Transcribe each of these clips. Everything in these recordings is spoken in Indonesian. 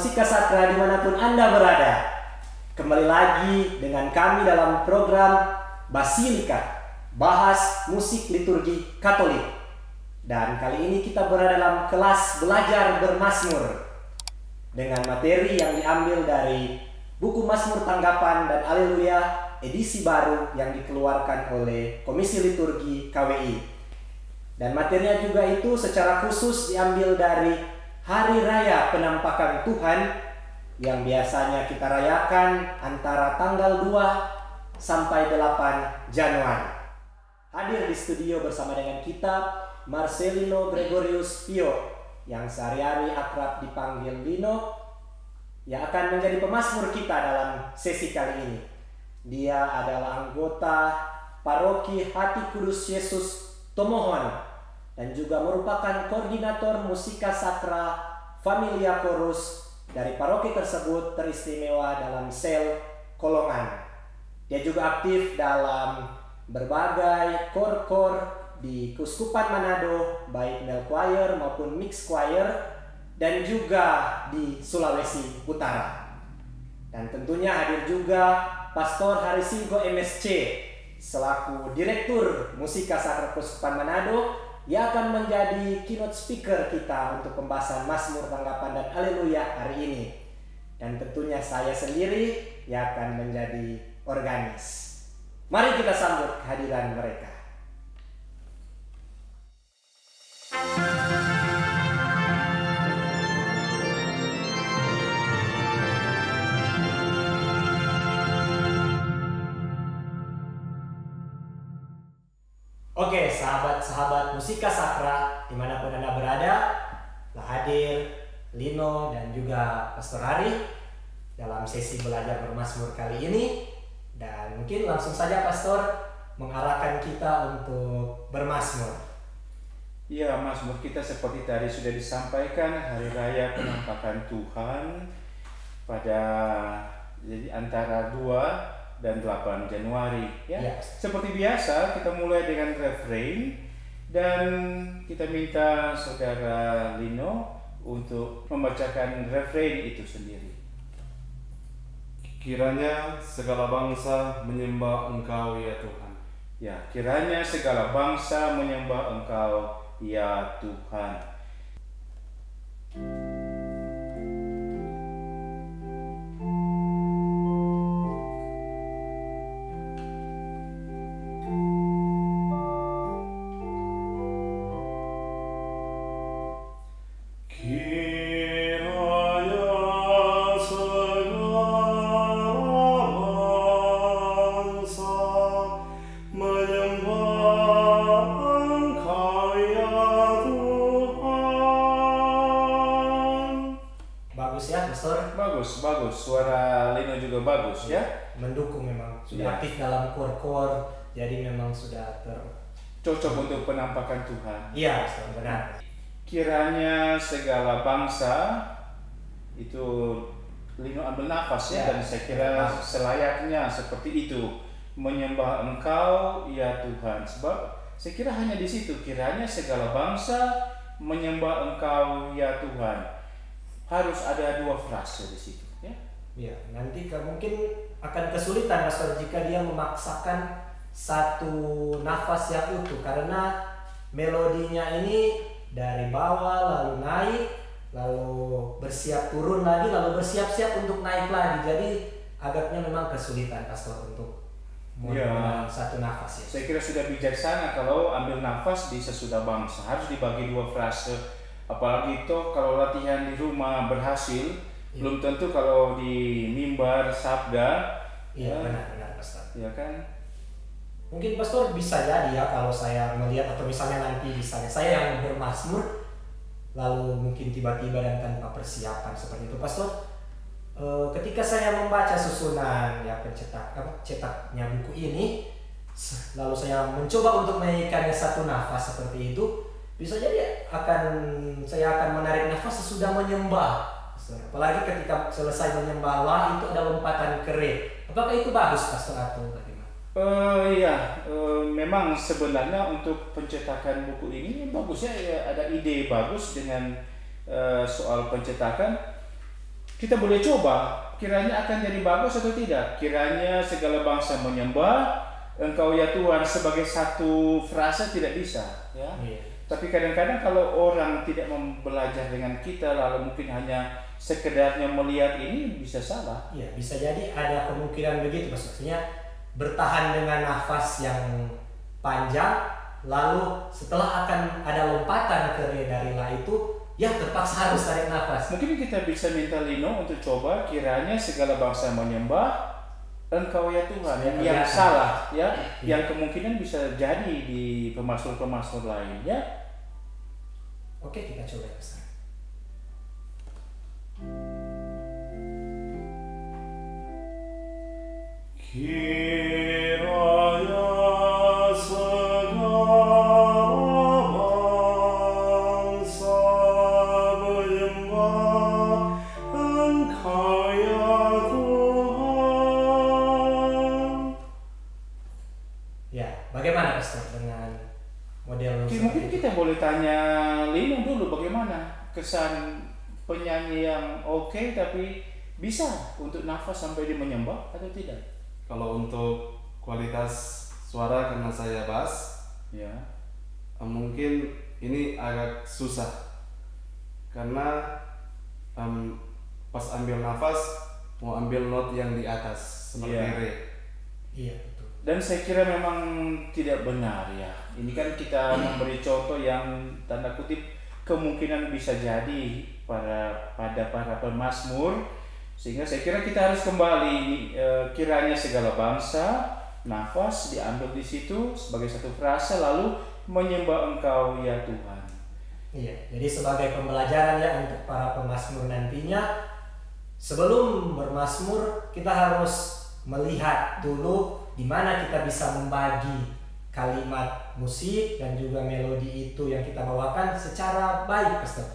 Musika Satra dimanapun Anda berada. Kembali lagi dengan kami dalam program Basilika, bahas musik liturgi Katolik. Dan kali ini kita berada dalam kelas belajar bermazmur dengan materi yang diambil dari buku Mazmur Tanggapan dan Haleluya edisi baru yang dikeluarkan oleh Komisi Liturgi KWI. Dan materinya juga itu secara khusus diambil dari Hari Raya Penampakan Tuhan yang biasanya kita rayakan antara tanggal 2 sampai 8 Januari. Hadir di studio bersama dengan kita Marcelino Gregorius Pio yang sehari-hari akrab dipanggil Lino, yang akan menjadi pemazmur kita dalam sesi kali ini. Dia adalah anggota Paroki Hati Kudus Yesus Tomohon dan juga merupakan koordinator Musika Sacra Familia Chorus dari paroki tersebut, teristimewa dalam sel Kolongan. Dia juga aktif dalam berbagai kor-kor di Keuskupan Manado, baik bell choir maupun mixed choir, dan juga di Sulawesi Utara. Dan tentunya hadir juga Pastor Harisinggo MSC selaku Direktur Musika Sacra Keuskupan Manado yang akan menjadi keynote speaker kita untuk pembahasan Mazmur Tanggapan dan Haleluya hari ini. Dan tentunya saya sendiri yang akan menjadi organis. Mari kita sambut kehadiran mereka. Oke, sahabat-sahabat Musika Sacra dimanapun Anda berada, telah hadir Lino dan juga Pastor Hari dalam sesi belajar bermazmur kali ini. Dan mungkin langsung saja Pastor mengarahkan kita untuk bermazmur. Ya, mazmur kita seperti tadi sudah disampaikan, Hari Raya Penampakan Tuhan pada antara 2 dan 8 Januari ya. Seperti biasa kita mulai dengan refrain dan kita minta Saudara Lino untuk membacakan refrain itu sendiri. Kiranya segala bangsa menyembah Engkau ya Tuhan. Ya, kiranya segala bangsa menyembah Engkau ya Tuhan. Bagus. Suara Lino juga bagus ya. Mendukung memang. Sudah aktif dalam kor-kor, jadi memang sudah cocok untuk penampakan Tuhan. Iya, benar. Kiranya segala bangsa itu Lino ambil nafas ya, dan saya kira selayaknya seperti itu, menyembah Engkau ya Tuhan. Sebab saya kira hanya di situ, kiranya segala bangsa menyembah Engkau ya Tuhan. Harus ada 2 frase di situ ya. Ya, nanti mungkin akan kesulitan Pastor jika dia memaksakan satu nafas yang utuh, karena melodinya ini dari bawah lalu naik, lalu bersiap turun lagi, lalu bersiap-siap untuk naik lagi. Jadi agaknya memang kesulitan Pastor untuk satu nafas ya. Saya kira sudah bijaksana kalau ambil nafas di sesudah bangsa, harus dibagi 2 frase. Apalagi toh kalau latihan di rumah berhasil, belum tentu kalau di mimbar sabda. Iya, benar Pastor. Iya kan? Mungkin Pastor bisa jadi ya, kalau saya melihat atau misalnya nanti misalnya saya yang bermazmur lalu mungkin tiba-tiba dan tanpa persiapan seperti itu Pastor, ketika saya membaca susunan ya cetaknya buku ini, lalu saya mencoba untuk menyanyikannya satu nafas seperti itu, bisa jadi saya akan menarik nafas sesudah menyembah. Apalagi ketika selesai menyembah Allah itu ada lompatan keret. Apakah itu bagus Pastor atau bagaimana? Memang sebenarnya untuk pencetakan buku ini bagusnya ya, ada ide bagus dengan soal pencetakan. kita boleh coba, kiranya akan jadi bagus atau tidak. Kiranya segala bangsa menyembah Engkau ya Tuhan sebagai satu frasa tidak bisa, ya. Tapi kadang-kadang kalau orang tidak belajar dengan kita, lalu mungkin hanya sekedarnya melihat ini, bisa salah. Iya, bisa jadi ada kemungkinan begitu, maksudnya bertahan dengan nafas yang panjang, lalu setelah akan ada lompatan ke dari la itu, ya terpaksa harus tarik nafas. Mungkin kita bisa minta Lino untuk coba, kiranya segala bangsa menyembah Engkau ya Tuhan yang salah, ya, yang kemungkinan bisa jadi di pemasmur-pemasmur lain, ya. Oke, kita coba Pastor. Kiranya segala bangsa menyembah Engkau ya Tuhan. Ya, bagaimana Pastor dengan model Mungkin kita boleh tanya Lino dulu bagaimana kesan penyanyi yang oke tapi bisa untuk nafas sampai dia menyembah atau tidak? Kalau untuk kualitas suara karena saya bass, Ya. mungkin ini agak susah karena pas ambil nafas mau ambil not yang di atas seperti Iya. re. Iya, betul. Dan saya kira memang tidak benar, ya. Ini kan kita memberi contoh yang tanda kutip kemungkinan bisa jadi pada para pemazmur, sehingga saya kira kita harus kembali, kiranya segala bangsa nafas diambil di situ sebagai satu frasa lalu menyembah Engkau ya Tuhan. Iya, jadi sebagai pembelajaran ya untuk para pemazmur nantinya, sebelum bermazmur kita harus melihat dulu di mana kita bisa membagi kalimat musik dan juga melodi itu yang kita bawakan secara baik, Pastor.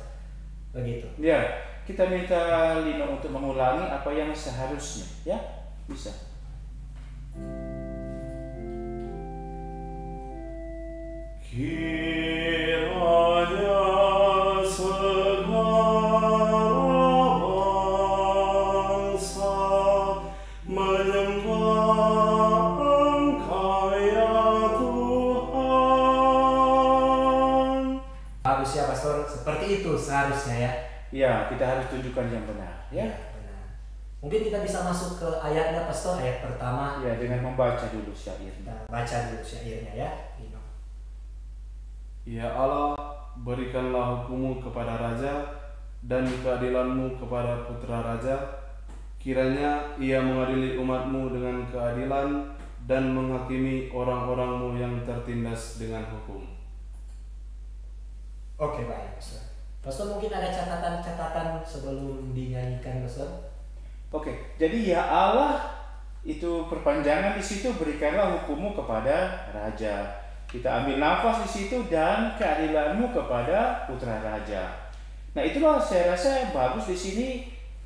Begitu. Ya, kita minta Lino untuk mengulangi apa yang seharusnya, ya, bisa. Kiranya segala bangsa menyembah Engkau ya Tuhan. Harusnya Pastor seperti itu seharusnya ya. Ya, kita harus tunjukkan yang benar, ya. Benar. Mungkin kita bisa masuk ke ayatnya, Pastor, ayat pertama. Ya, dengan membaca dulu syairnya. Kita baca dulu syairnya ya. Lino. Ya Allah, berikanlah hukum-Mu kepada raja dan keadilan-Mu kepada putra raja. Kiranya ia mengadili umat-Mu dengan keadilan dan menghakimi orang-orang-Mu yang tertindas dengan hukum. Oke, baik, Pastor. Pastor, mungkin ada catatan-catatan sebelum dinyanyikan, Pastor? Oke, jadi ya Allah itu perpanjangan di situ, berikanlah hukum-Mu kepada raja. Kita ambil nafas di situ dan keadilan-Mu kepada putra raja. Nah, itulah saya rasa bagus di sini,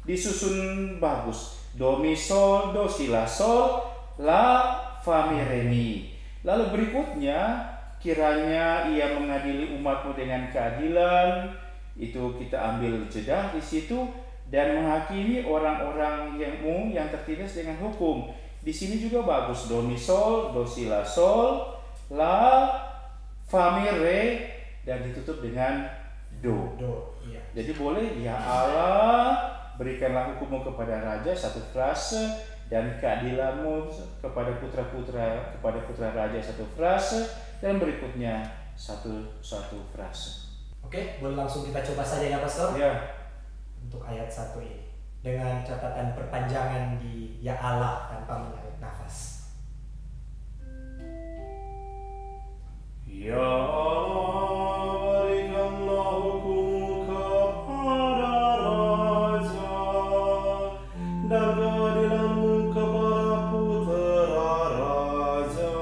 disusun bagus. Do mi sol, do si la sol, la fa mi re mi. Lalu berikutnya, kiranya ia mengadili umat-Mu dengan keadilan. Itu kita ambil jeda di situ dan menghakimi orang-orang yang tertindas dengan hukum. Di sini juga bagus, do mi sol, do si la sol, la fa mi re, dan ditutup dengan do. Iya. Jadi boleh, ya Allah berikanlah hukum-Mu kepada raja, satu frase, dan keadilan-Mu kepada putra-putra, kepada putra raja, satu frase, dan berikutnya satu frase. Oke, boleh langsung kita coba saja ya, Pastor? Ya. Untuk ayat 1 ini dengan catatan perpanjangan di ya Allah tanpa menarik nafas. Ya Allah, berikanlah hukum kepada raja dan keadilan-Mu kepada putra raja.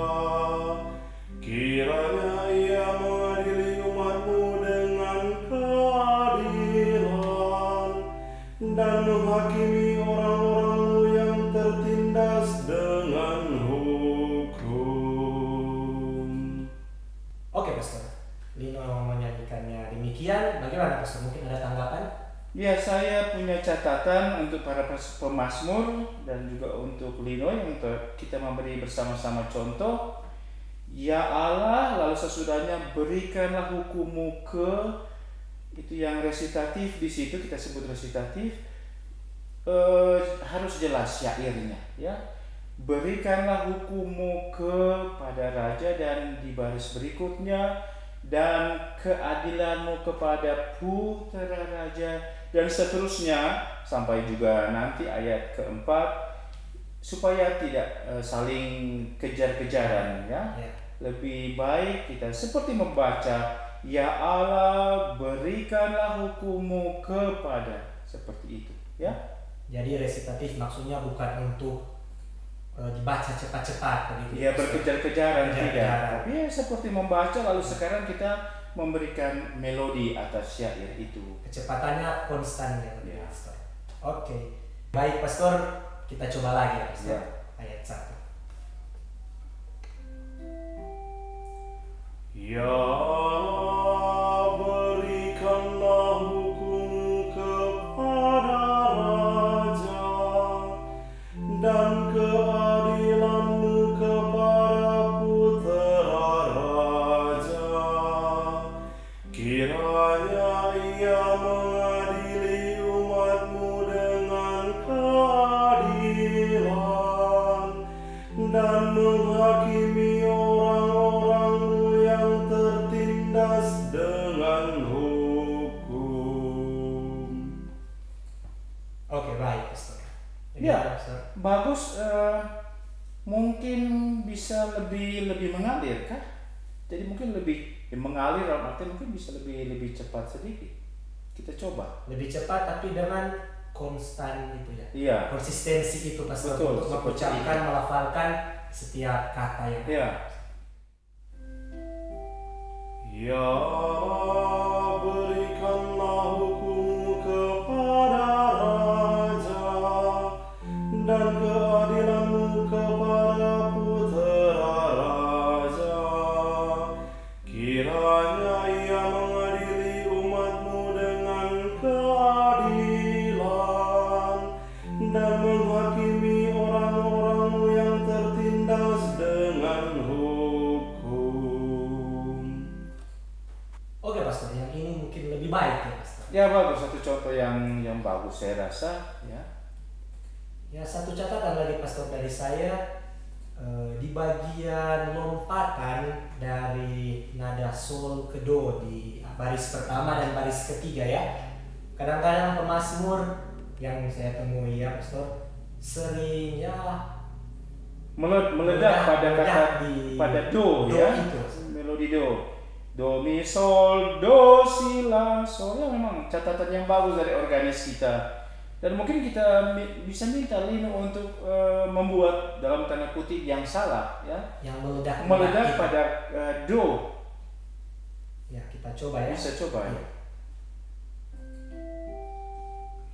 Kiranya ia mengadili umat-Mu dengan keadilan dan menghakimi orang-orang-Mu yang tertindas dengan hukum. Oke, Pastor. Lino menyanyikannya demikian. Bagaimana, Pastor? Mungkin ada tanggapan? Ya, saya punya catatan untuk para pemazmur dan juga untuk Lino yang kita memberi bersama-sama contoh. Ya Allah, lalu sesudahnya berikanlah hukum-Mu ke, itu yang resitatif di situ kita sebut resitatif, harus jelas syairnya ya. Berikanlah hukum-Mu kepada raja, dan di baris berikutnya, dan keadilan-Mu kepada putra raja, dan seterusnya sampai juga nanti ayat keempat, supaya tidak saling kejar-kejaran ya. Lebih baik kita seperti membaca, ya Allah berikanlah hukum-Mu kepada, seperti itu ya. Jadi resitatif maksudnya bukan untuk dibaca cepat-cepat begitu. Ya, berkejar-kejaran tidak. Tapi ya seperti membaca lalu sekarang kita memberikan melodi atas syair itu. Kecepatannya konstan ya, Ya. Pastor. Oke. Baik, Pastor, kita coba lagi ya, Pastor. Ya. Ayat 1. Ya Allah, berikanlah hukum kepada raja, dan keadilan-Mu kepada putra raja. Kiranya ia mengadili umat-Mu dengan keadilan, dan menghakimi orang-orang-Mu yang tertindas dengan hukum. Oke, baik, Pastor. Ya. Pastor. Bagus, mungkin bisa lebih mengalir kan? Jadi mungkin lebih mengalir, artinya mungkin bisa lebih cepat sedikit. Kita coba. Lebih cepat tapi dengan konstan itu ya. Iya. Konsistensi itu, Pastor, Betul, untuk seperti mengucapkan, itu. melafalkan setiap kata yang ada. Iya. Ya Allah, berikanlah hukum kepada raja, dan keadilan-Mu kepada putra raja. Kiranya ia mengadili umat-Mu dengan keadilan, dan menghakimi orang-orang-Mu yang tertindas dengan hukum. Oke, Pastor, yang ini mungkin lebih baik ya, Pastor. Ya, bagus, satu contoh yang bagus saya rasa ya. Ya, satu catatan lagi, Pastor, dari saya, di bagian lompatan dari nada sol ke do di baris pertama dan baris ketiga ya. Kadang-kadang pemazmur yang saya temui ya, Pastor, sering ya Meledak pada kata pada do ya. itu. Melodi do mi sol do si la sol, ya memang catatan yang bagus dari organis kita. Dan mungkin kita bisa minta Lino untuk membuat dalam tanda kutip yang salah ya, Yang meledak itu. pada do. Ya, kita coba ya. Bisa coba ya.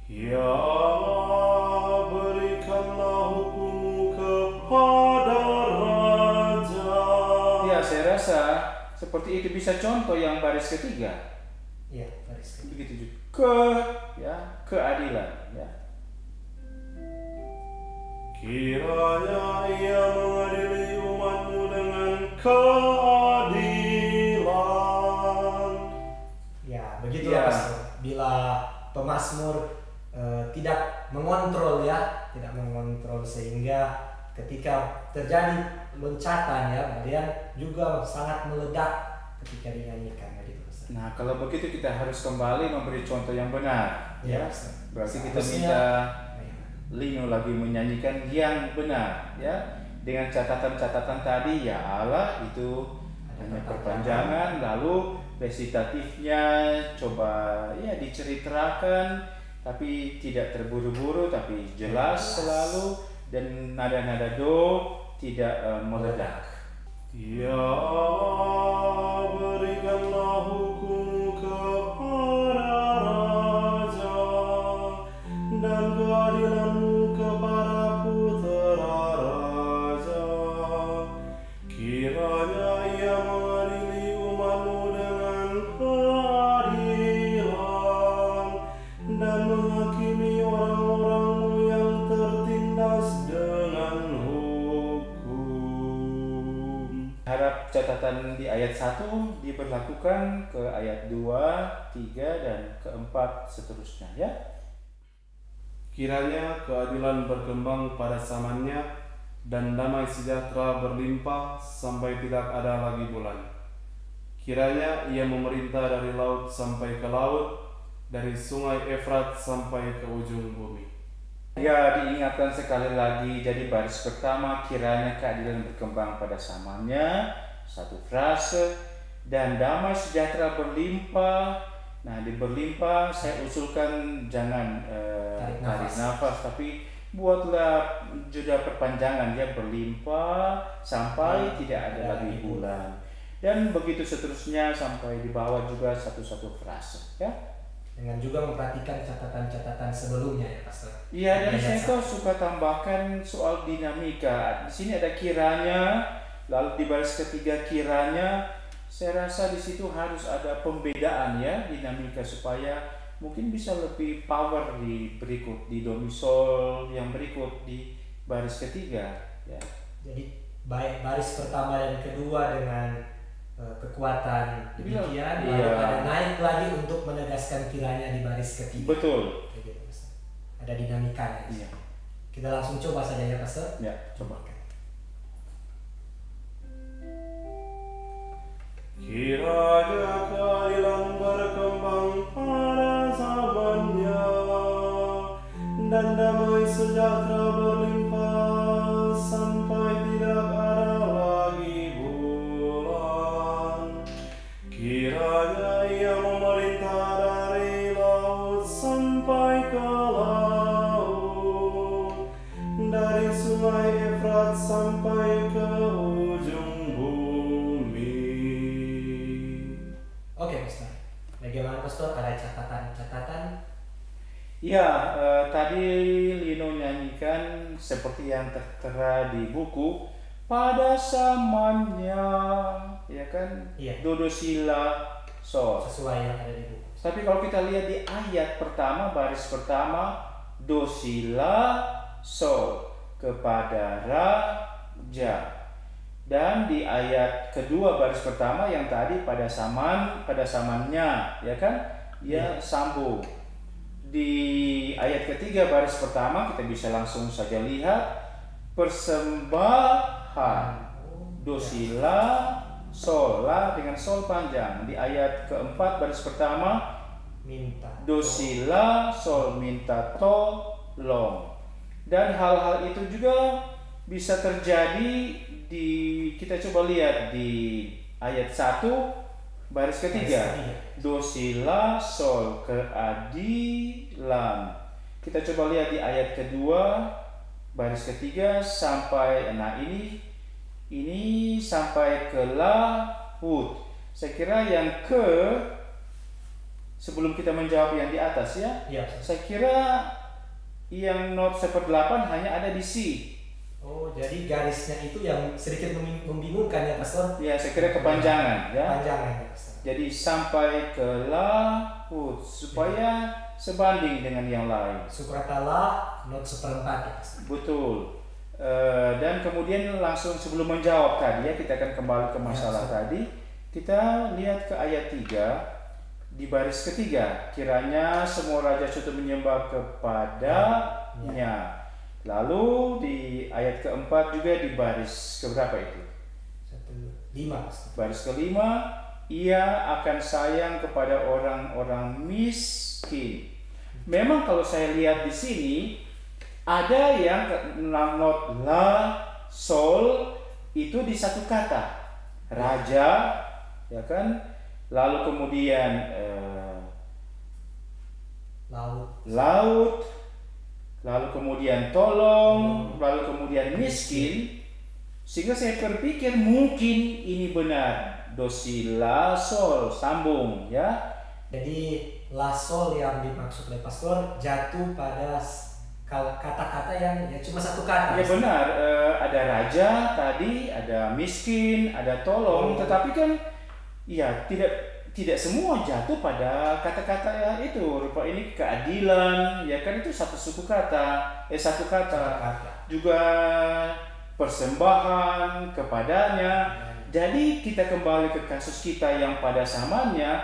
Ya Allah, berikanlah hukum kepada raja. Ya, saya rasa seperti itu bisa contoh yang baris ketiga. Ya, baris ketiga. Begitu juga keadilan ya. Kiranya ia mengadili umat-Mu dengan keadilan. Ya, begitulah Ya. Pastor. Bila pemazmur tidak mengontrol ya, tidak mengontrol sehingga ketika terjadi loncatan ya, kemudian juga sangat meledak ketika dinyanyikan gitu, Pastor. Nah, kalau begitu kita harus kembali memberi contoh yang benar ya. Pastor. Berarti kita Seharusnya- minta Ya. Lino lagi menyanyikan yang benar ya, dengan catatan-catatan tadi. Ya Allah, itu hanya perpanjangan, lalu resitatifnya coba ya diceritakan, tapi tidak terburu-buru, tapi jelas selalu, dan nada-nada do tidak meledak. Ya Allah, berikanlah hukum kepada raja, dan keadilan-Mu kepada putra raja. Kiranya ia mengadili umat-Mu dengan keadilan, dan Harap catatan di ayat 1 diberlakukan ke ayat 2, 3, dan keempat seterusnya ya. Kiranya keadilan berkembang pada zamannya dan damai sejahtera berlimpah sampai tidak ada lagi bulan. Kiranya ia memerintah dari laut sampai ke laut, dari sungai Efrat sampai ke ujung bumi. Ya, diingatkan sekali lagi, jadi baris pertama kiranya keadilan berkembang pada zamannya, satu frase, dan damai sejahtera berlimpah. Nah, di berlimpah saya usulkan jangan tarik nafas, tapi buatlah jeda perpanjangan ya, berlimpah sampai tidak ada lagi bulan. Dan begitu seterusnya sampai di bawah juga satu-satu frase ya. Dengan juga memperhatikan catatan-catatan sebelumnya ya Pastor. Iya, dan saya tuh suka tambahkan soal dinamika. Di sini ada kiranya, lalu di baris ketiga kiranya. Saya rasa di situ harus ada pembedaan ya, dinamika, supaya mungkin bisa lebih power di berikut, di do mi sol yang berikut di baris ketiga ya. Jadi baik baris pertama dan kedua dengan kekuatan demikian, lalu ada naik lagi untuk menegaskan kiranya di baris ketiga. Betul. Begitu, Pastor. Ada dinamikanya. Iya. Kita langsung coba saja ya Pastor. Ya, coba. Kiranya keadilan berkembang pada zamannya dan damai sejahtera berlimpah sampai tidak ada lagi bulan. Kiranya ia memerintah dari laut sampai ke laut, dari sungai Efrat sampai ke ujung bumi. Oke Pastor. Bagaimana Pastor? Ada catatan-catatan? Ya, tadi Lino nyanyikan seperti yang tertera di buku pada zamannya, ya kan? Iya. Do sila sol. Sesuai yang ada di buku. Tapi kalau kita lihat di ayat pertama, baris pertama, do sila sol kepada raja. Dan di ayat kedua baris pertama yang tadi pada zamannya, ya kan? Dia sambung. Di ayat ketiga baris pertama kita bisa langsung saja lihat persembahan, do sila sol, la dengan sol panjang. Di ayat keempat baris pertama Minta. do sila sol minta tolong. Dan hal-hal itu juga bisa terjadi kita coba lihat di ayat 1 baris ketiga. Do sila sol keadilan. Kita coba lihat di ayat kedua baris ketiga sampai ini sampai ke laut. Saya kira yang sebelum kita menjawab yang di atas ya. Saya kira yang not 1/8 hanya ada di C. Oh, jadi garisnya itu yang sedikit membingungkan ya Pastor? Ya, saya kira kepanjangan ya. Kepanjangan ya Pastor. Jadi sampai ke laut supaya sebanding dengan yang lain. Suprata la not 1/4 ya Pastor. Betul. Dan kemudian langsung sebelum menjawab tadi ya, kita akan kembali ke masalah tadi. Kita lihat ke ayat 3 di baris ketiga. Kiranya semua raja sekutu menyembah kepadanya. Lalu di ayat keempat juga di baris keberapa itu? 5. Baris kelima, ia akan sayang kepada orang-orang miskin. Memang kalau saya lihat di sini ada yang not la sol itu di satu kata, raja, ya kan? Lalu kemudian laut. Lalu kemudian tolong, lalu kemudian miskin, sehingga saya berpikir mungkin ini benar, do si la sol sambung ya. Jadi la sol yang dimaksud oleh Pastor jatuh pada kata-kata yang ya cuma satu kata. Ya benar, ada raja tadi, ada miskin, ada tolong, tetapi kan ya tidak semua jatuh pada kata-kata ya itu. Rupa ini keadilan, ya kan itu satu kata. Juga persembahan kepadanya. jadi kita kembali ke kasus kita yang pada zamannya,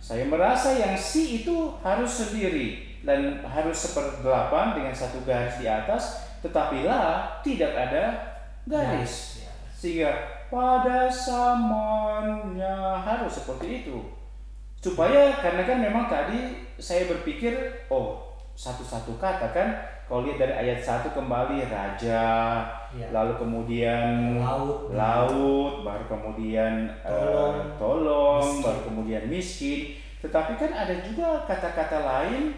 saya merasa yang si itu harus sendiri dan harus seperdelapan dengan satu garis di atas, tetapi la tidak ada garis. Sehingga pada zamannya harus seperti itu. Supaya karena kan memang tadi saya berpikir, satu-satu kata kan, kalau lihat dari ayat 1 kembali raja, lalu kemudian laut, baru kemudian tolong, baru kemudian miskin. Tetapi kan ada juga kata-kata lain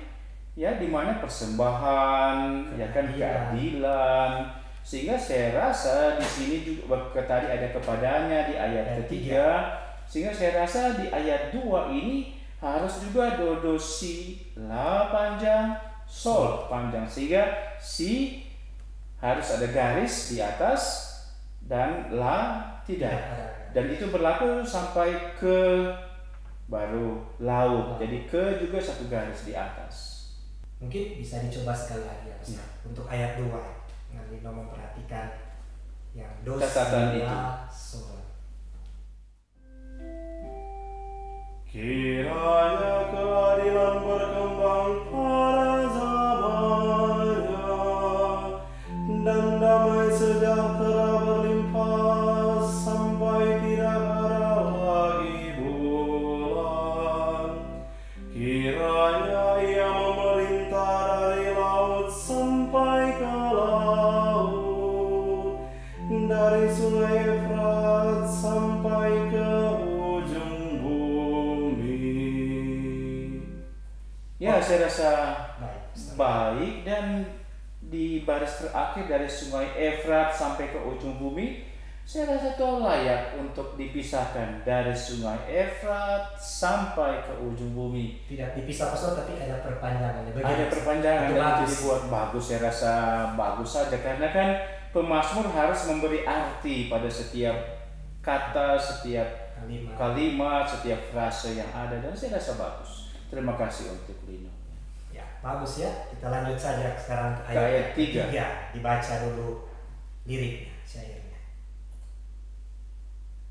ya, di mana persembahan, ya kan, keadilan. Sehingga saya rasa di sini juga tadi ada kepadanya di ayat ketiga. Sehingga saya rasa di ayat 2 ini harus juga do si la panjang, sol panjang, sehingga si harus ada garis di atas dan la tidak. Dan itu berlaku sampai ke baru laut. Jadi ke juga satu garis di atas. Mungkin bisa dicoba sekali lagi ya, untuk ayat 2. Nanti memperhatikan yang do si la sol. Kiranya keadilan berkembang pada zamannya, dan damai sejahtera berlimpah sampai tidak ada lagi bulan. Kiranya ia memerintah dari laut sampai ke laut, dari sungai Efrat sampai ke ya. Saya rasa baik. Dan di baris terakhir dari sungai Efrat sampai ke ujung bumi, saya rasa itu layak untuk dipisahkan dari sungai Efrat sampai ke ujung bumi. Tidak dipisah pastor, tapi ada perpanjangan. Ada perpanjangan dan itu dibuat bagus. Saya rasa bagus saja, karena kan pemazmur harus memberi arti pada setiap kata, setiap kalimat, setiap frase yang ada, dan saya rasa bagus. Terima kasih untuk Lino. Ya, bagus ya. Kita lanjut saja sekarang ke ayat 3. Dibaca dulu liriknya, syairnya.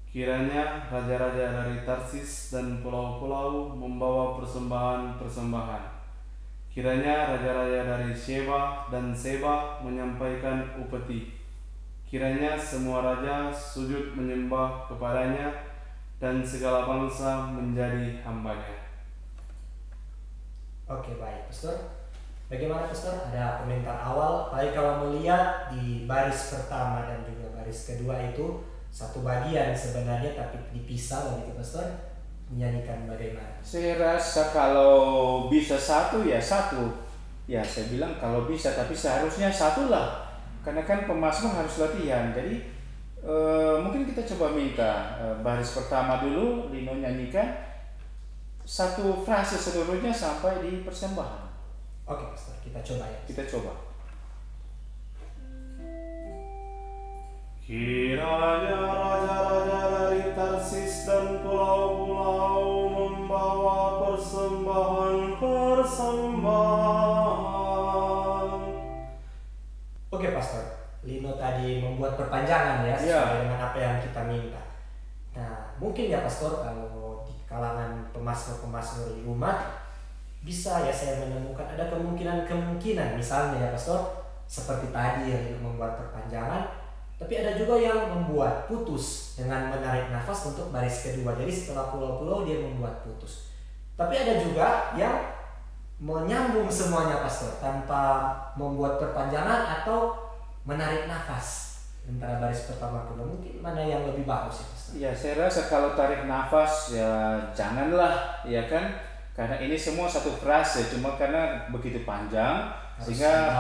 Kiranya raja-raja dari Tarsis dan pulau-pulau membawa persembahan-persembahan. Kiranya raja-raja dari Sheba dan Seba menyampaikan upeti. Kiranya semua raja sujud menyembah kepadanya, dan segala bangsa menjadi hambanya. Oke, baik Pastor. Bagaimana Pastor? Ada komentar awal? Baik, kalau melihat di baris pertama dan juga baris kedua itu satu bagian sebenarnya, tapi dipisah begitu Pastor. Menyanyikan bagaimana? Saya rasa kalau bisa satu ya satu. Ya, saya bilang kalau bisa, tapi seharusnya satu lah. Karena kan pemazmur harus latihan. Jadi mungkin kita coba minta baris pertama dulu Lino nyanyikan satu frase seluruhnya sampai di persembahan. Oke Pastor, kita coba ya. Kita coba. Kiranya raja-raja dari Tarsis dan pulau-pulau membawa persembahan. Oke Pastor, Lino tadi membuat perpanjangan ya, sesuai dengan apa yang kita minta. Nah, mungkin ya Pastor, kalau kalangan pemazmur di umat bisa ya saya menemukan ada kemungkinan misalnya ya Pastor, seperti tadi yang membuat perpanjangan, tapi ada juga yang membuat putus dengan menarik nafas untuk baris kedua. Jadi setelah pulau-pulau dia membuat putus. Tapi ada juga yang menyambung semuanya Pastor, tanpa membuat perpanjangan atau menarik nafas antara baris pertama kedua. Mungkin mana yang lebih bagus ya Pastor? Ya, saya rasa kalau tarik nafas ya janganlah, ya kan, karena ini semua satu frase, cuma karena begitu panjang sehingga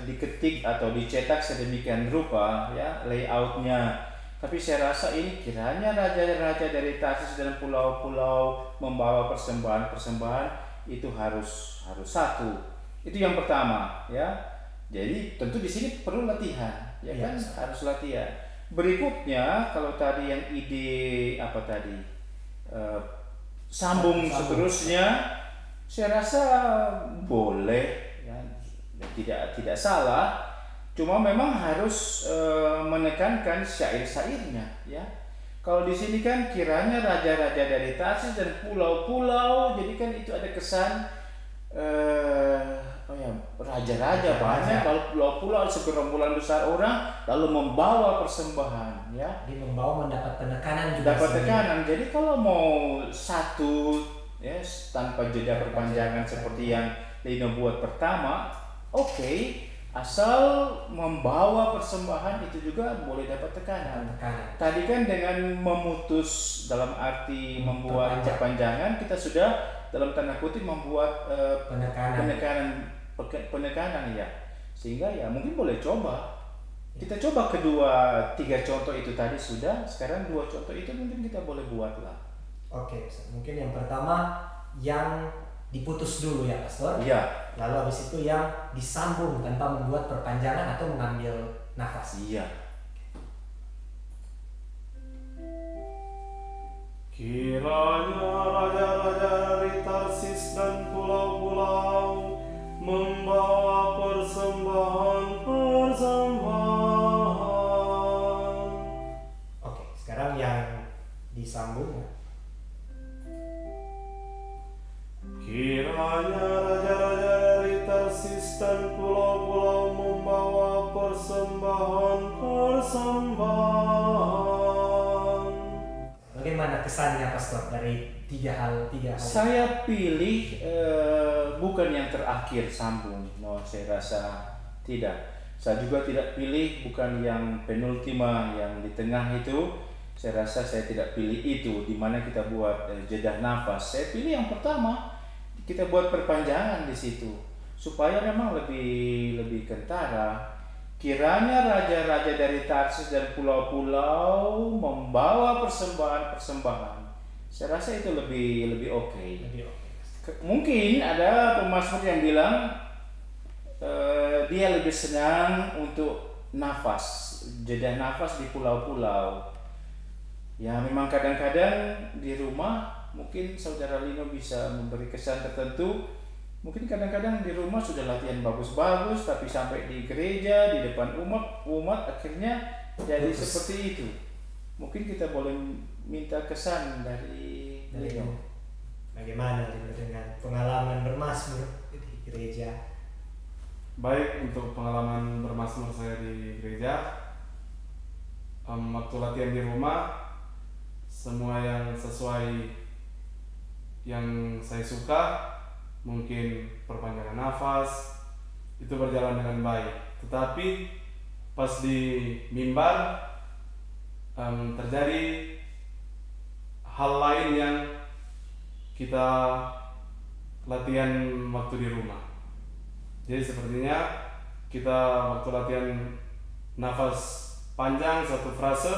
diketik atau dicetak sedemikian rupa ya layoutnya. Tapi saya rasa ini kiranya raja-raja dari Tarsis dan pulau-pulau membawa persembahan-persembahan itu harus satu. Itu yang pertama ya. Jadi tentu di sini perlu latihan. Ya kan, harus latihan. Berikutnya kalau tadi yang ide apa tadi sambung seterusnya, saya rasa boleh ya, tidak salah, cuma memang harus menekankan syair-syairnya ya. Kalau di sini kan kiranya raja-raja dari Tarsis dan pulau-pulau, jadi kan itu ada kesan raja-raja banyak, lalu pulau-pulau segerombolan besar orang lalu membawa persembahan, ya. Jadi membawa mendapat penekanan juga. Dapat tekanan. Jadi kalau mau satu, ya, tanpa jeda perpanjangan seperti yang Lino buat pertama, oke. Asal membawa persembahan itu juga boleh dapat tekanan. Tadi kan dengan memutus dalam arti membuat perpanjangan, kita sudah dalam tanda kutip membuat penekanan ya. Sehingga ya mungkin boleh coba. Kita coba kedua 3 contoh itu tadi sudah, sekarang 2 contoh itu mungkin kita boleh buat lah. Oke, mungkin yang pertama yang diputus dulu ya Pastor. Iya. Lalu habis itu yang disambung tanpa membuat perpanjangan atau mengambil nafas. Iya. Kiranya raja-raja dari Tarsis dan pulau-pulau membawa persembahan. Oke, sekarang yang disambung. Kiranya raja-raja dari Tarsis dan pulau-pulau membawa persembahan. Bagaimana kesannya Pastor dari tiga hal? Saya pilih bukan yang terakhir sambung. No, saya rasa tidak. Saya juga tidak pilih bukan yang penultima yang di tengah itu. Saya rasa saya tidak pilih itu di mana kita buat jeda nafas. Saya pilih yang pertama. Kita buat perpanjangan di situ supaya memang lebih kentara. Kiranya raja-raja dari Tarsis dan pulau-pulau membawa persembahan. Saya rasa itu lebih oke. Mungkin ada pemazmur yang bilang dia lebih senang untuk nafas, jeda nafas di pulau-pulau. Ya memang kadang-kadang di rumah mungkin Saudara Lino bisa memberi kesan tertentu. Mungkin kadang-kadang di rumah sudah latihan bagus-bagus, tapi sampai di gereja, di depan umat akhirnya jadi seperti itu. Mungkin kita boleh minta kesan dari Lino. Bagaimana dengan pengalaman bermazmur di gereja? Baik, untuk pengalaman bermazmur saya di gereja, waktu latihan di rumah, semua yang sesuai yang saya suka, mungkin perpanjangan nafas itu berjalan dengan baik. Tetapi pas di mimbar terjadi hal lain yang kita latihan waktu di rumah. Jadi sepertinya kita waktu latihan nafas panjang satu frase,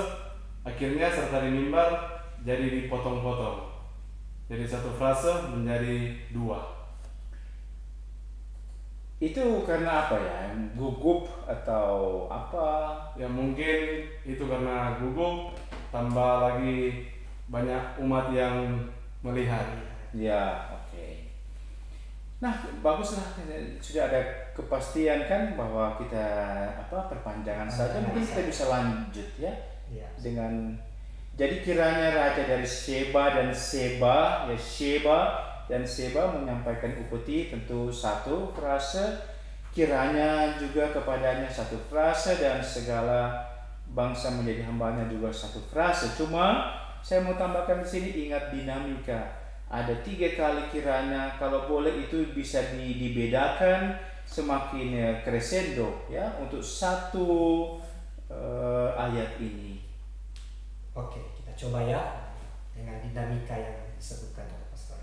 akhirnya serta di mimbar jadi dipotong-potong. Jadi satu frase menjadi 2. Itu karena apa ya? Gugup atau apa? Ya mungkin itu karena gugup, tambah lagi banyak umat yang melihat. Ya, oke. Nah, baguslah sudah ada kepastian kan bahwa kita perpanjangan saja mungkin kita bisa lanjut ya. Dengan jadi kiranya raja dari Sheba dan Seba menyampaikan upeti tentu satu frase, kiranya juga kepadanya satu frase, dan segala bangsa menjadi hambanya juga satu frase. Cuma saya mau tambahkan di sini, ingat dinamika. Ada 3 kali kiranya, kalau boleh itu bisa dibedakan semakin crescendo ya untuk satu ayat ini. Oke, kita coba ya dengan dinamika yang disebutkan oleh Pastor.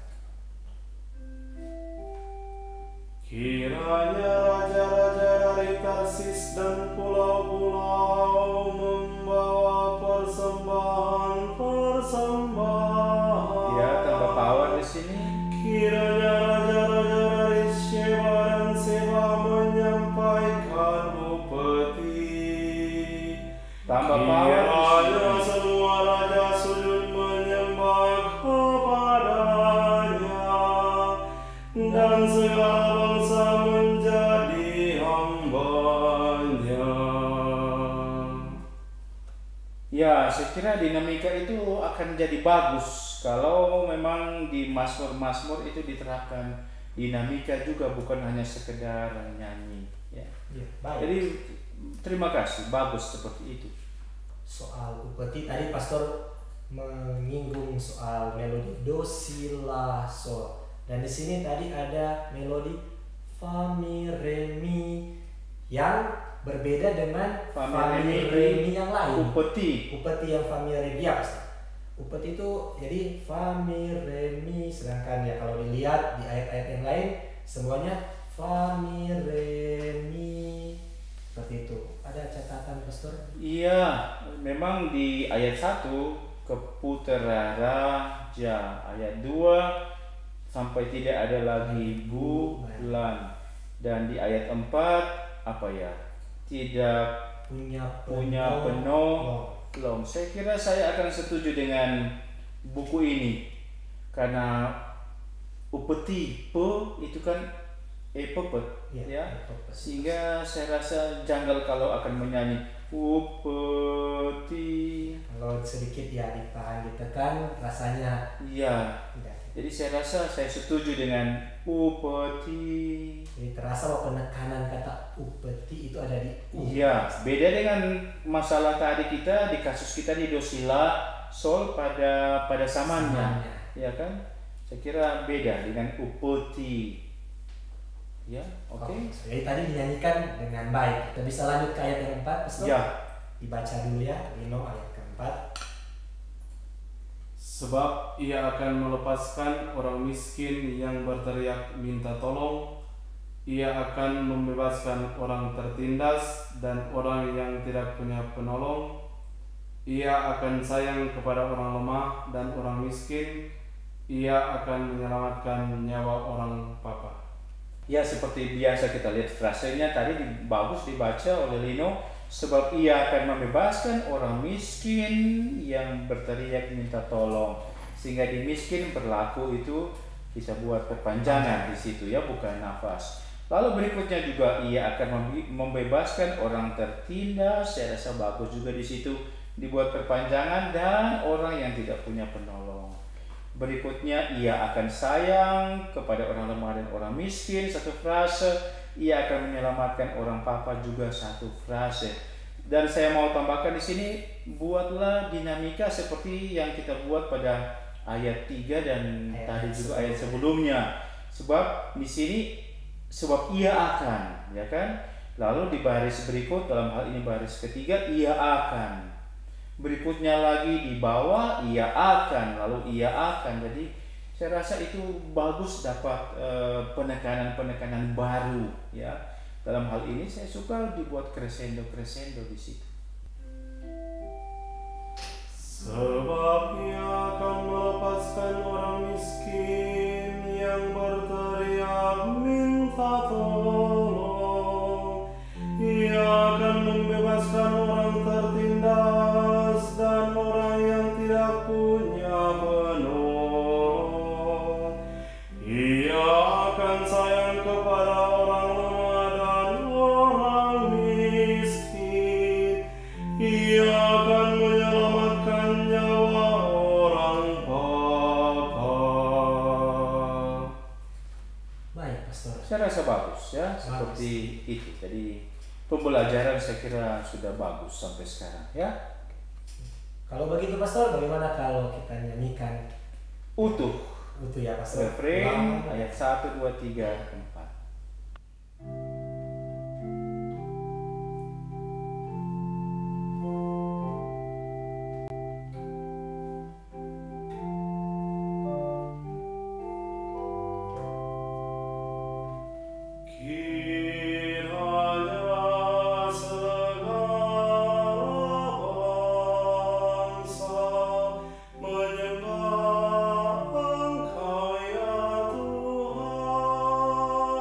Kiranya raja-raja dari Tarsis dan pulau-pulau membawa persembahan. Ya, tambah power di sini. Kiranya raja-raja dari Sheba dan Seba menyampaikan upeti. Tambah power. Kiranya semua raja sujud menyembah kepadanya, dan segala bangsa menjadi hambanya. Ya, saya kira dinamika itu akan jadi bagus kalau memang di Mazmur-Mazmur itu diterapkan dinamika juga, bukan hanya sekedar nyanyi. Ya. Ya, baik. Jadi terima kasih, bagus seperti itu. Soal upeti tadi pastor menyinggung soal melodi do si la sol, dan di sini tadi ada melodi fa mi re mi yang berbeda dengan fa mi re mi yang lain. Upeti yang fa mi re mi ya pastor. Upeti itu jadi fa mi re mi, sedangkan ya kalau dilihat di ayat-ayat yang lain semuanya fa mi re mi seperti itu. Ada catatan pastor? Iya, memang di ayat 1 keputera raja, ayat 2 sampai tidak ada lagi bulan, dan di ayat 4 apa ya? Tidak punya penolong. Saya kira saya akan setuju dengan buku ini karena upeti itu kan pepet ya. Sehingga saya rasa janggal kalau akan menyanyi upeti. Kalau sedikit ya ditekan rasanya. Iya. Jadi saya rasa saya setuju dengan upeti. Jadi terasa bahwa penekanan kata upeti itu ada di Iya, beda dengan masalah tadi kita di kasus kita di do si la sol pada samannya. Ya kan? Saya kira beda dengan upeti. Ya, oke. Jadi tadi dinyanyikan dengan baik. Kita bisa lanjut ke ayat yang 4, Pastor? Ya. Dibaca dulu ya, Lino, ayat keempat. Sebab ia akan melepaskan orang miskin yang berteriak minta tolong. Ia akan membebaskan orang tertindas dan orang yang tidak punya penolong. Ia akan sayang kepada orang lemah dan orang miskin. Ia akan menyelamatkan nyawa orang papa. Ya, seperti biasa kita lihat frasenya tadi bagus dibaca oleh Lino. Sebab ia akan membebaskan orang miskin yang berteriak minta tolong. Sehingga di miskin berlaku itu bisa buat perpanjangan di situ ya, bukan nafas. Lalu berikutnya juga ia akan membebaskan orang tertindas. Saya rasa bagus juga di situ dibuat perpanjangan, dan orang yang tidak punya penolong. Berikutnya ia akan sayang kepada orang lemah dan orang miskin, satu frase. Ia akan menyelamatkan orang papa, juga satu frase. Dan saya mau tambahkan di sini, buatlah dinamika seperti yang kita buat pada ayat 3 dan tadi juga ayat sebelumnya. Sebab di sini sebab ia akan, ya kan? Lalu di baris berikut, dalam hal ini baris ketiga, ia akan. Berikutnya lagi di bawah ia akan, lalu ia akan. Jadi saya rasa itu bagus, dapat penekanan-penekanan baru ya. Dalam hal ini saya suka dibuat crescendo di situ. Sebab ia akan melepaskan orang miskin yang berteriak minta tolong. Ia akan membebaskan orang tertindas dan orang yang tidak punya penolong. Ia akan sayang kepada orang lemah dan orang miskin. Ia akan menyelamatkan nyawa orang papa. Baik, Pastor. Saya rasa bagus ya, seperti itu. Jadi pembelajaran saya kira sudah bagus sampai sekarang ya. Kalau begitu Pastor, bagaimana kalau kita nyanyikan Utuh ya Pastor? refrain ayat 1, 2, 3, 4. Menyembah Engkau ya Tuhan.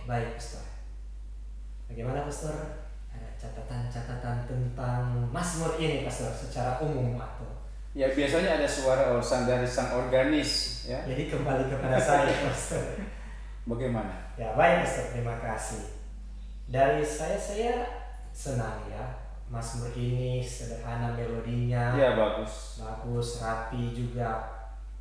Baik, Pastor. Bagaimana, Pastor? Ada catatan-catatan tentang Mazmur ini, Pastor, secara umum atau? Ya, biasanya ada suara dari sang organis, ya. Jadi kembali kepada saya, Pastor. Bagaimana? Ya, baik, Pastor. Terima kasih. Dari saya senang ya. Mazmur ini sederhana melodinya. Ya, bagus. Bagus, rapi juga.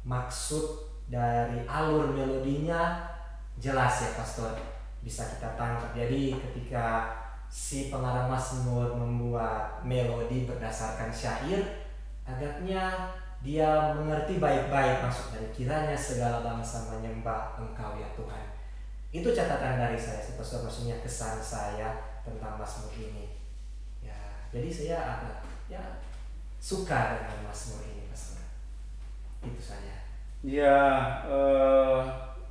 Maksud dari alur melodinya jelas ya, Pastor. Bisa kita tangkap. Jadi ketika si pengarang Mazmur membuat melodi berdasarkan syair, agaknya dia mengerti baik-baik maksud dari kiranya segala bangsa menyembah Engkau ya Tuhan. Itu catatan dari saya, Pastor, maksudnya kesan saya tentang Mazmur ini. Ya, jadi saya agak suka dengan Mazmur ini, Pastor. Itu saja. Ya,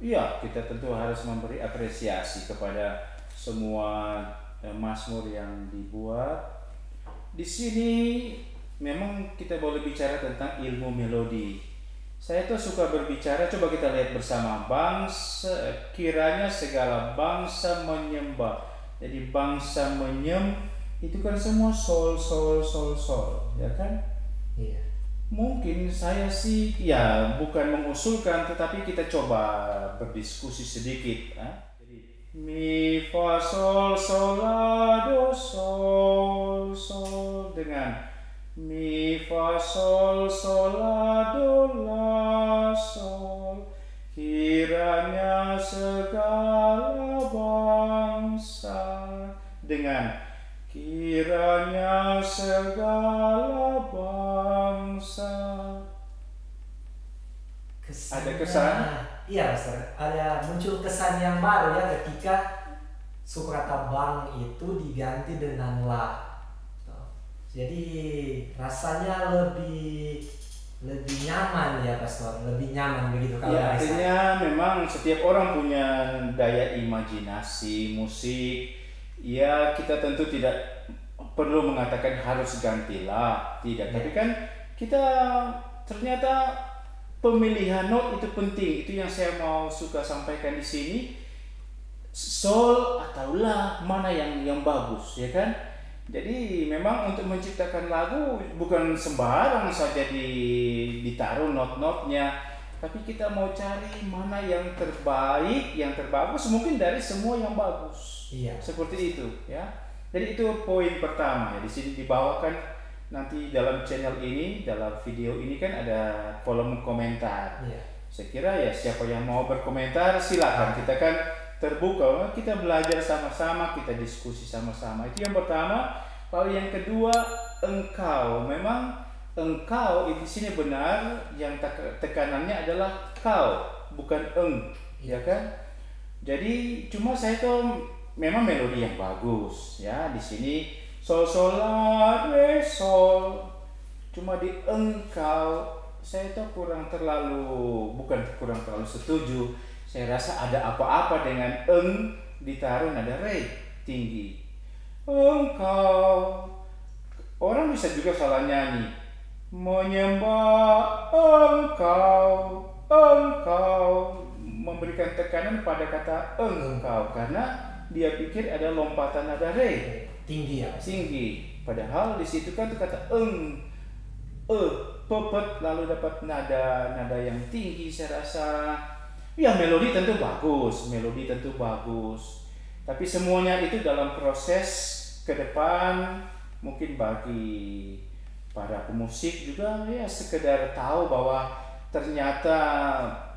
ya, kita tentu harus memberi apresiasi kepada semua Mazmur yang dibuat. Di sini memang kita boleh bicara tentang ilmu melodi. Saya tuh suka berbicara, coba kita lihat bersama. Kiranya segala bangsa menyembah. Jadi bangsa itu kan semua sol, ya kan? Iya. Mungkin saya sih ya bukan mengusulkan, tetapi kita coba berdiskusi sedikit. Jadi mi fa sol la do sol dengan mi fa sol la do la sol. Kiranya segala bangsa dengan kiranya segala bangsa. Ada kesan? Iya, Pastor. Ada muncul kesan yang baru ya ketika sukata bang itu diganti dengan la. Jadi rasanya lebih nyaman ya, Pastor. Lebih nyaman begitu kalau ya, artinya memang setiap orang punya daya imajinasi musik. Ya, kita tentu tidak perlu mengatakan harus gantilah, tidak. Tapi kan kita ternyata pemilihan not itu penting. Itu yang saya mau suka sampaikan di sini. Sol atau la, mana yang bagus, ya kan? Jadi memang untuk menciptakan lagu bukan sembarang saja ditaruh not-notnya. Tapi kita mau cari mana yang terbaik, yang terbagus, mungkin dari semua yang bagus. Iya. Seperti itu, ya. Jadi itu poin pertama ya. Di sini dibawakan nanti dalam channel ini, dalam video ini kan ada kolom komentar. Iya. Saya kira ya siapa yang mau berkomentar silakan. Kita kan terbuka, kita belajar sama-sama, kita diskusi sama-sama. Itu yang pertama. Lalu yang kedua, engkau. Memang engkau di sini benar, yang tekanannya adalah kau, bukan ya kan? Jadi cuma saya tuh memang melodi yang bagus ya di sini sol la re sol. Cuma di engkau saya tuh kurang terlalu setuju. Saya rasa ada apa-apa dengan ditaruh nada re tinggi. Engkau, orang bisa juga salah nyanyi. Menyembah engkau memberikan tekanan pada kata engkau karena dia pikir ada lompatan nada re Tinggi ya. tinggi. Padahal di situ kan kata pepet lalu dapat nada yang tinggi. Saya rasa ya melodi tentu bagus, tapi semuanya itu dalam proses ke depan. Mungkin bagi para pemusik juga ya sekedar tahu bahwa ternyata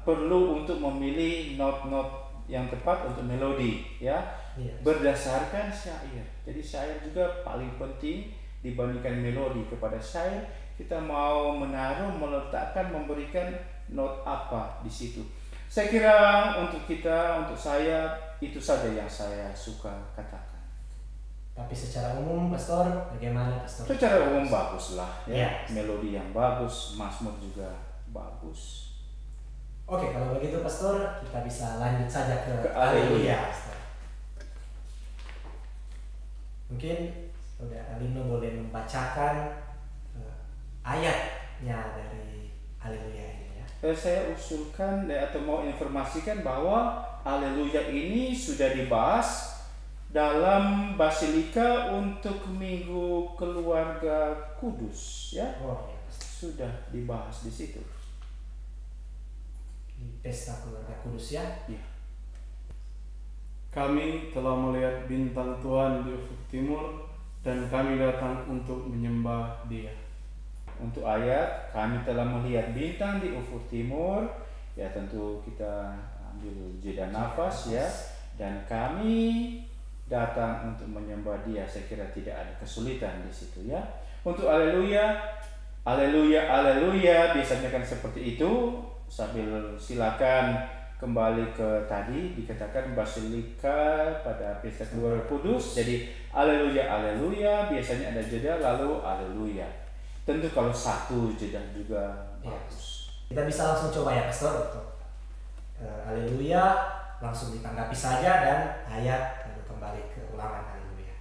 perlu untuk memilih not-not yang tepat untuk melodi ya. Berdasarkan syair. Jadi syair juga paling penting dibandingkan melodi. Kepada syair kita mau menaruh, meletakkan, memberikan not apa di situ. Saya kira untuk saya itu saja yang saya suka katakan. Tapi secara umum, Pastor, bagaimana Pastor? Secara umum bagus lah ya. Yes. Melodi yang bagus, mazmur juga bagus. Oke, kalau begitu Pastor, kita bisa lanjut saja ke Haleluya. Pastor. Mungkin Saudara Alino boleh membacakan ayatnya dari Haleluya ini ya. Saya usulkan atau mau informasikan bahwa Haleluya ini sudah dibahas dalam Basilika untuk Minggu Keluarga Kudus ya. Oh ya, Sudah dibahas di situ. di Pesta Keluarga Kudus ya. Ya. Kami telah melihat bintang Tuhan di ufuk timur dan kami datang untuk menyembah Dia. Untuk ayat kami telah melihat bintang di ufuk timur, ya tentu kita ambil jeda nafas ya, dan kami datang untuk menyembah Dia. Saya kira tidak ada kesulitan di situ ya. Untuk haleluya, haleluya, haleluya biasanya kan seperti itu. Sambil silakan kembali ke tadi dikatakan Basilika pada Pesta Keluarga Kudus. Jadi haleluya, haleluya biasanya ada jeda lalu haleluya. Tentu kalau satu jeda juga bagus. Kita bisa langsung coba ya Pastor untuk haleluya, langsung ditanggapi saja dan ayat lalu kembali ke ulangan haleluya.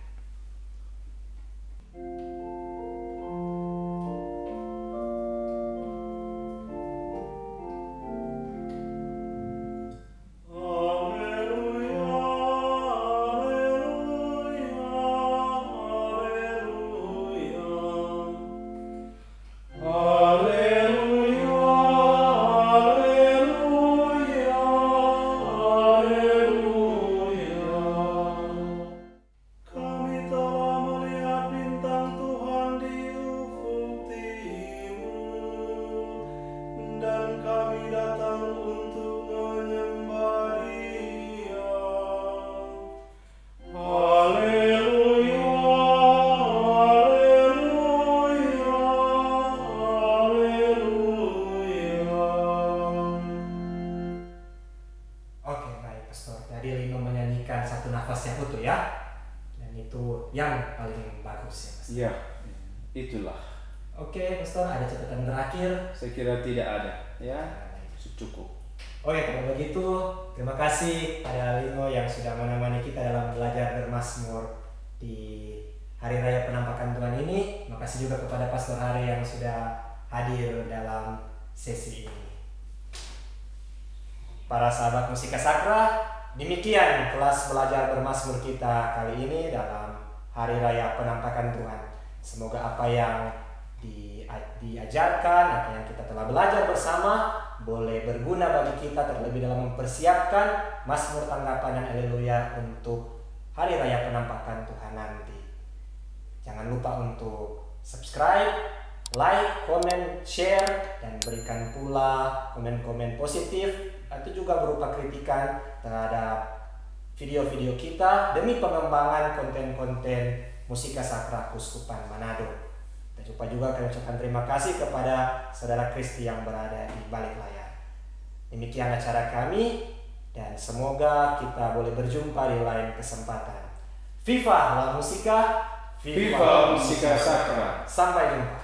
Ya, itulah. Oke, Pastor, ada catatan terakhir? Saya kira tidak ada, ya. Cukup. Oke, kalau begitu terima kasih pada Lino yang sudah menemani kita dalam belajar bermazmur di Hari Raya Penampakan Tuhan ini. Terima kasih juga kepada Pastor Hari yang sudah hadir dalam sesi ini. Para sahabat Musika Sakra, demikian kelas belajar bermazmur kita kali ini dalam Hari Raya Penampakan Tuhan. Semoga apa yang diajarkan, apa yang kita telah belajar bersama boleh berguna bagi kita terlebih dalam mempersiapkan Mazmur Tanggapan dan Haleluya untuk Hari Raya Penampakan Tuhan nanti. Jangan lupa untuk subscribe, like, komen, share, dan berikan pula komen-komen positif atau juga berupa kritikan terhadap video-video kita demi pengembangan konten-konten Musika Sakra Kuskupan Manado. Dan lupa juga kami ucapkan terima kasih kepada Saudara Kristi yang berada di balik layar. Demikian acara kami dan semoga kita boleh berjumpa di lain kesempatan. Viva la Musika, Viva Musika Sakra. Sampai jumpa.